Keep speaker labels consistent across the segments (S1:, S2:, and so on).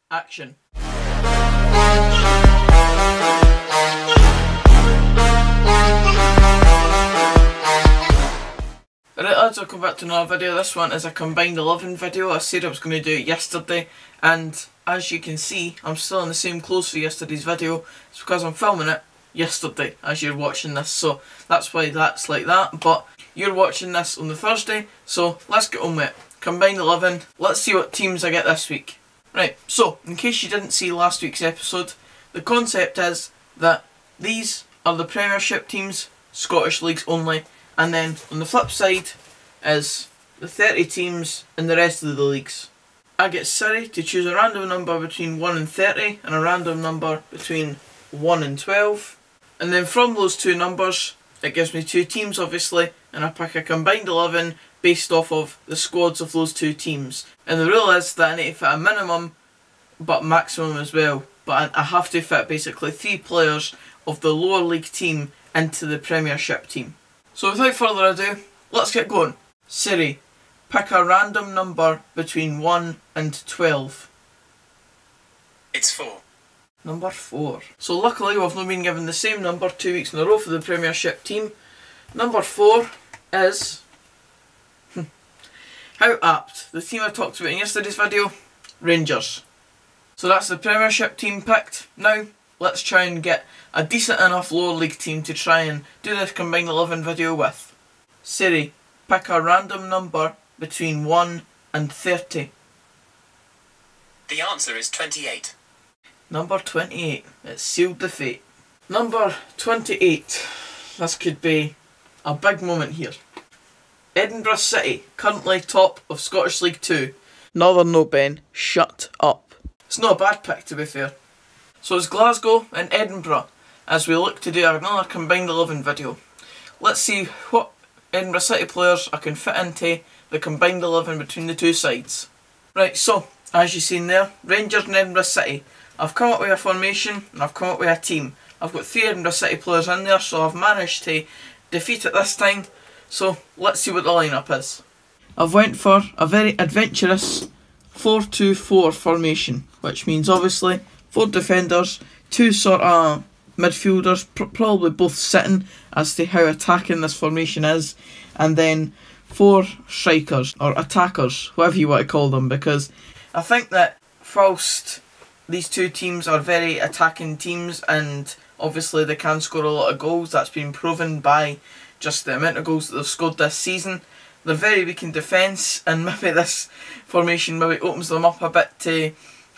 S1: Action. Alright lads, welcome back to another video. This one is a combined 11 video. I said I was going to do it yesterday, and as you can see I'm still in the same clothes for yesterday's video. It's because I'm filming it yesterday as you're watching this, so that's why that's like that. But you're watching this on the Thursday, so let's get on with it. Combined 11, let's see what teams I get this week. Right, so in case you didn't see last week's episode, the concept is that these are the Premiership teams, Scottish leagues only, and then on the flip side is the 30 teams in the rest of the leagues. I get Siri to choose a random number between 1 and 30 and a random number between 1 and 12. And then from those two numbers, it gives me two teams obviously, and I pick a combined 11 based off of the squads of those two teams. And the rule is that I need to fit a minimum but maximum as well. But I have to fit basically 3 players of the lower league team into the Premiership team. So without further ado, let's get going. Siri, pick a random number between 1 and 12.
S2: It's 4.
S1: Number 4. So luckily we've not been given the same number 2 weeks in a row for the Premiership team. Number 4 is... how apt. The team I talked about in yesterday's video, Rangers. So that's the Premiership team picked. Now, let's try and get a decent enough lower league team to try and do this combined 11 video with. Siri, pick a random number between 1 and 30.
S2: The answer is 28.
S1: Number 28. It sealed the fate. Number 28. This could be a big moment here. Edinburgh City, currently top of Scottish League 2. Northern no Ben, shut up. It's not a bad pick to be fair. So it's Glasgow and Edinburgh as we look to do another combined 11 video. Let's see what Edinburgh City players I can fit into the combined 11 between the two sides. Right, so as you've seen there, Rangers and Edinburgh City. I've come up with a formation and I've come up with a team. I've got 3 Edinburgh City players in there, so I've managed to defeat it this time. So let's see what the lineup is. I've went for a very adventurous 4-2-4 formation, which means obviously 4 defenders, 2 sort of midfielders, probably both sitting as to how attacking this formation is, and then 4 strikers or attackers, whatever you want to call them, because I think that whilst these two teams are very attacking teams and obviously they can score a lot of goals, that's been proven by just the amount of goals that they've scored this season. They're very weak in defence, and maybe this formation maybe opens them up a bit to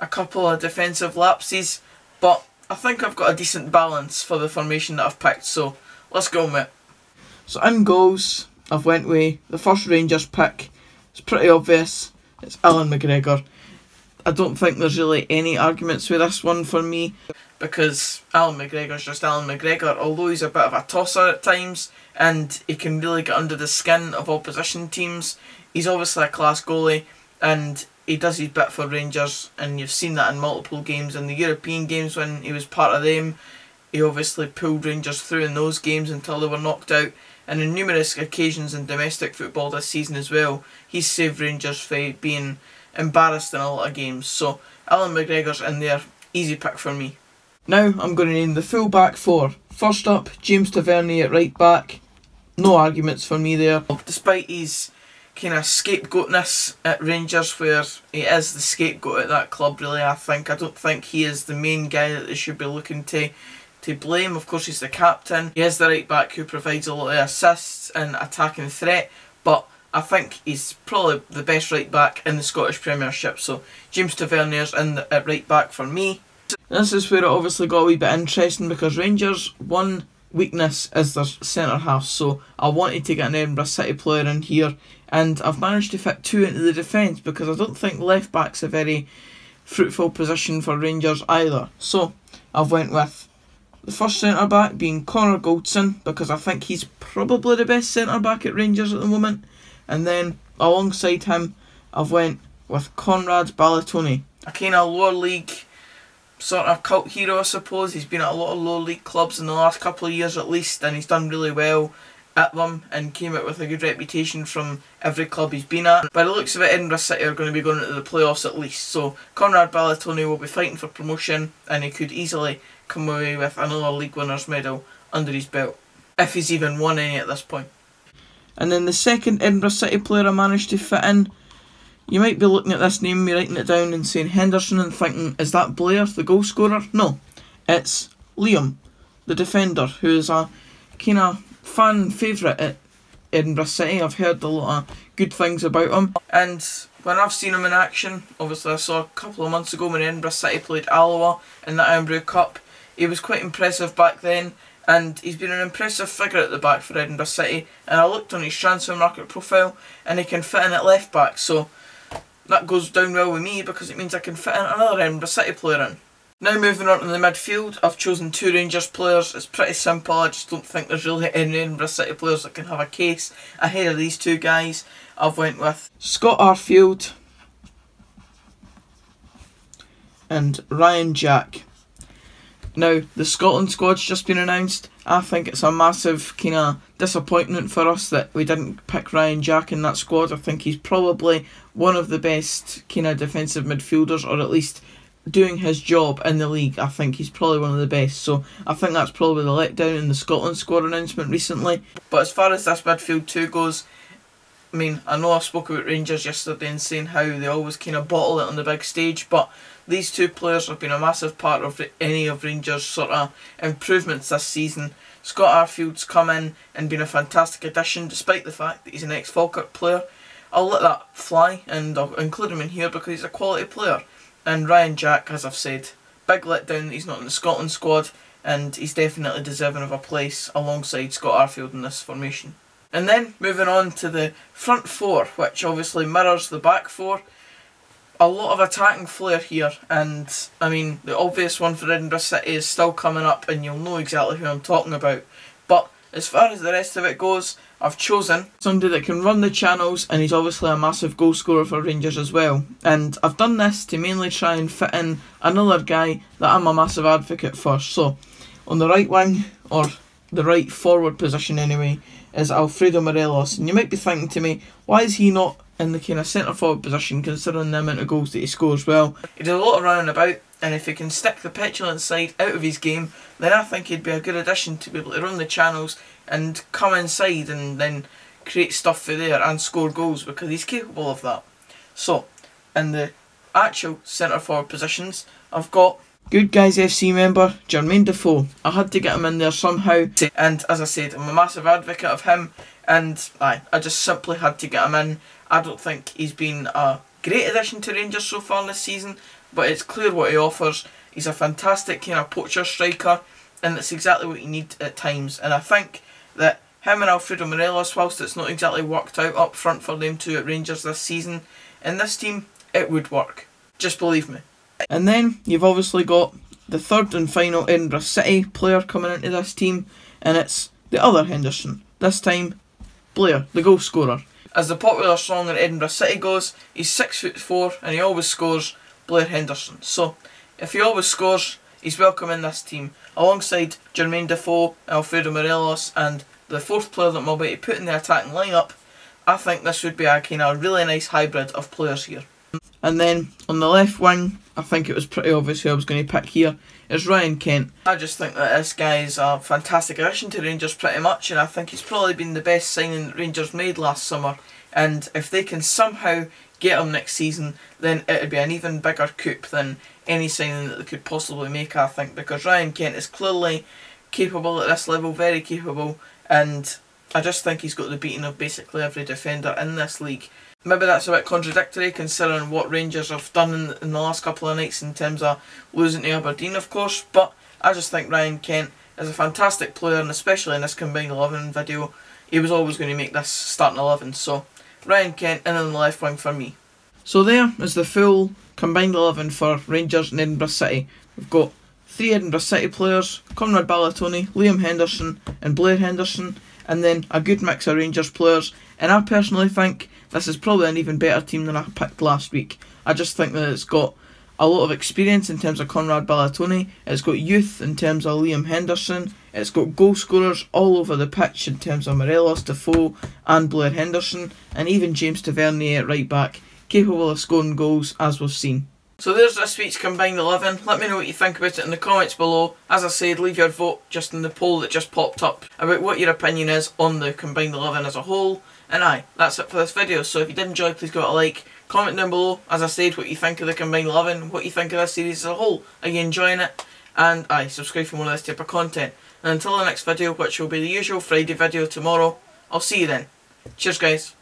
S1: a couple of defensive lapses, but I think I've got a decent balance for the formation that I've picked, so let's go with it. So in goals, I've went with the first Rangers pick. It's pretty obvious, it's Alan McGregor. I don't think there's really any arguments with this one for me, because Alan McGregor's just Alan McGregor, although he's a bit of a tosser at times and he can really get under the skin of opposition teams. He's obviously a class goalie and he does his bit for Rangers, and you've seen that in multiple games. In the European games when he was part of them, he obviously pulled Rangers through in those games until they were knocked out, and on numerous occasions in domestic football this season as well, he's saved Rangers from being embarrassed in a lot of games. So Alan McGregor's in there, easy pick for me. Now I'm going to name the full back 4. First up, James Tavernier at right back. No arguments for me there. Despite his kind of scapegoatness at Rangers, where he is the scapegoat at that club really, I don't think he is the main guy that they should be looking to blame. Of course he's the captain. He is the right back who provides a lot of assists and attacking threat, but I think he's probably the best right back in the Scottish Premiership, so James Tavernier's at right back for me. This is where it obviously got a wee bit interesting, because Rangers' one weakness is their centre half, so I wanted to get an Edinburgh City player in here, and I've managed to fit 2 into the defence, because I don't think left back's a very fruitful position for Rangers either. So I've went with the first centre back being Connor Goldson, because I think he's probably the best centre back at Rangers at the moment, and then alongside him I've went with Conrad Ballatoni, a kind of lower league sort of cult hero I suppose. He's been at a lot of lower league clubs in the last couple of years at least, and he's done really well at them and came out with a good reputation from every club he's been at. By the looks of it, Edinburgh City are going to be going into the playoffs at least, so Conrad Ballatoni will be fighting for promotion and he could easily come away with another league winners medal under his belt, if he's even won any at this point. And then the second Edinburgh City player I managed to fit in, you might be looking at this name, me writing it down and saying Henderson and thinking, is that Blair, the goal scorer? No, it's Liam, the defender, who is a kind of fan favourite at Edinburgh City. I've heard a lot of good things about him, and when I've seen him in action, obviously I saw a couple of months ago when Edinburgh City played Alloa in the Edinburgh Cup. He was quite impressive back then, and he's been an impressive figure at the back for Edinburgh City, and I looked on his transfer market profile and he can fit in at left back, so that goes down well with me because it means I can fit in another Edinburgh City player in. Now moving on to the midfield, I've chosen two Rangers players. It's pretty simple, I just don't think there's really any Edinburgh City players that can have a case ahead of these two guys. I've went with Scott Arfield and Ryan Jack. Now, the Scotland squad's just been announced. I think it's a massive kind of disappointment for us that we didn't pick Ryan Jack in that squad. I think he's probably one of the best kind of defensive midfielders, or at least doing his job in the league. I think he's probably one of the best, so I think that's probably the letdown in the Scotland squad announcement recently. But as far as this midfield 2 goes, I mean, I know I spoke about Rangers yesterday and saying how they always kind of bottle it on the big stage, but these two players have been a massive part of any of Rangers' sort of improvements this season. Scott Arfield's come in and been a fantastic addition, despite the fact that he's an ex-Falkirk player. I'll let that fly and I'll include him in here because he's a quality player. And Ryan Jack, as I've said, big letdown that he's not in the Scotland squad, and he's definitely deserving of a place alongside Scott Arfield in this formation. And then moving on to the front 4, which obviously mirrors the back 4. A lot of attacking flair here, and I mean the obvious one for Edinburgh City is still coming up and you'll know exactly who I'm talking about. But as far as the rest of it goes, I've chosen somebody that can run the channels, and he's obviously a massive goal scorer for Rangers as well. And I've done this to mainly try and fit in another guy that I'm a massive advocate for. So on the right wing, or the right forward position anyway, is Alfredo Morelos. And you might be thinking to me, why is he not in the kind of centre forward position considering the amount of goals that he scores? Well, he does a lot of running about, and if he can stick the petulant side out of his game, then I think he'd be a good addition to be able to run the channels and come inside and then create stuff for there and score goals, because he's capable of that. So, in the actual centre forward positions, I've got Good Guys FC member Jermaine Defoe. I had to get him in there somehow, and as I said, I'm a massive advocate of him, and I just simply had to get him in. I don't think he's been a great addition to Rangers so far this season, but it's clear what he offers. He's a fantastic kind of poacher striker, and that's exactly what you need at times. And I think that him and Alfredo Morelos, whilst it's not exactly worked out up front for them two at Rangers this season, in this team it would work. Just believe me. And then you've obviously got the third and final Edinburgh City player coming into this team, and it's the other Henderson. This time, Blair, the goal scorer. As the popular song in Edinburgh City goes, he's 6'4" and he always scores, Blair Henderson. So, if he always scores, he's welcome in this team, alongside Jermaine Defoe, Alfredo Morelos, and the fourth player that I'm about to put in the attacking lineup. I think this would be a kind of really nice hybrid of players here. And then on the left wing, I think it was pretty obvious who I was going to pick here, is Ryan Kent. I just think that this guy is a fantastic addition to Rangers pretty much, and I think he's probably been the best signing that Rangers made last summer. And if they can somehow get him next season, then it would be an even bigger coup than any signing that they could possibly make, I think, because Ryan Kent is clearly capable at this level, very capable, and I just think he's got the beating of basically every defender in this league. Maybe that's a bit contradictory considering what Rangers have done in the last couple of nights in terms of losing to Aberdeen, of course, but I just think Ryan Kent is a fantastic player, and especially in this combined 11 video, he was always going to make this starting 11, so Ryan Kent in on the left wing for me. So there is the full combined 11 for Rangers and Edinburgh City. We've got 3 Edinburgh City players, Conrad Ballatoni, Liam Henderson and Blair Henderson, and then a good mix of Rangers players, and I personally think this is probably an even better team than I picked last week. I just think that it's got a lot of experience in terms of Conrad Ballatoni. It's got youth in terms of Liam Henderson. It's got goal scorers all over the pitch in terms of Morelos, Defoe and Blair Henderson, and even James Tavernier at right back, capable of scoring goals as we've seen. So there's this week's Combined 11. Let me know what you think about it in the comments below. As I said, leave your vote just in the poll that just popped up about what your opinion is on the Combined 11 as a whole. And aye, that's it for this video. So if you did enjoy, please give it a like. Comment down below, as I said, what you think of the Combined 11, what you think of this series as a whole. Are you enjoying it? And aye, subscribe for more of this type of content. And until the next video, which will be the usual Friday video tomorrow, I'll see you then. Cheers guys.